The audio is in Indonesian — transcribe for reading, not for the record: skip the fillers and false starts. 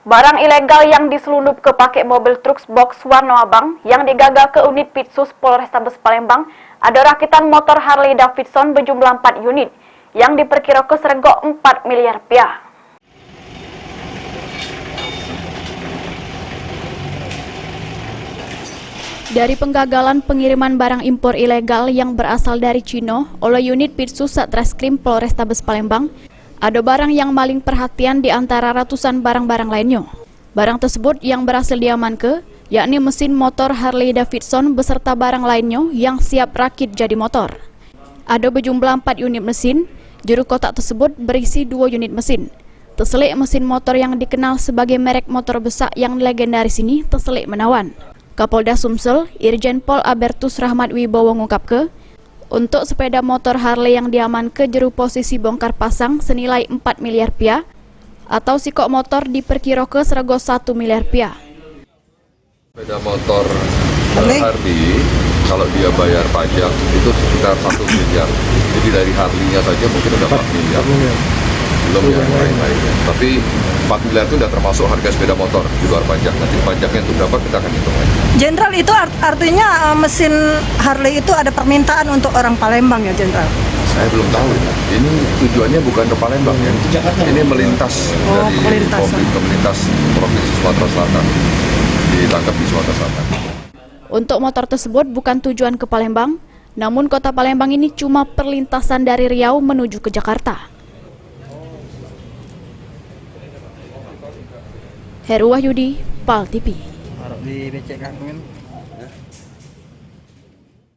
Barang ilegal yang diselundup ke pakai mobil truk box warna abang yang digagal ke unit Pitsus Polrestabes Palembang ada rakitan motor Harley Davidson berjumlah 4 unit yang diperkirakan seregok 4 miliar rupiah. Dari penggagalan pengiriman barang impor ilegal yang berasal dari Cina oleh unit Pitsus Satreskrim Polrestabes Palembang, ada barang yang maling perhatian di antara ratusan barang-barang lainnya. Barang tersebut yang berhasil diamankan, yakni mesin motor Harley Davidson beserta barang lainnya yang siap rakit jadi motor. Ada berjumlah 4 unit mesin, juru kotak tersebut berisi 2 unit mesin. Terselik mesin motor yang dikenal sebagai merek motor besar yang legendaris ini terselik menawan. Kapolda Sumsel, Irjen Pol Albertus Rahmat Wibowo mengungkapkan, untuk sepeda motor Harley yang diamankan juru posisi bongkar pasang senilai 4 miliar rupiah atau sikok motor diperkirakan seregok 1 miliar rupiah. Sepeda motor Harley kalau dia bayar pajak itu sekitar 1 miliar. Jadi dari Harley-nya saja mungkin udah 4 miliar. Belum yang lain-lainnya. Tapi 4 miliar itu sudah termasuk harga sepeda motor di luar pajak. Nanti pajaknya itu berapa kita akan hitung aja. Jenderal, itu artinya mesin Harley itu ada permintaan untuk orang Palembang ya, Jenderal? Saya belum tahu ya. Ini tujuannya bukan ke Palembang ya. Ini melintas dari melintas Provinsi Sumatera Selatan. Ditangkap di Sumatera Selatan. Untuk motor tersebut bukan tujuan ke Palembang, namun kota Palembang ini cuma perlintasan dari Riau menuju ke Jakarta. Heru Wahyudi, PAL TV.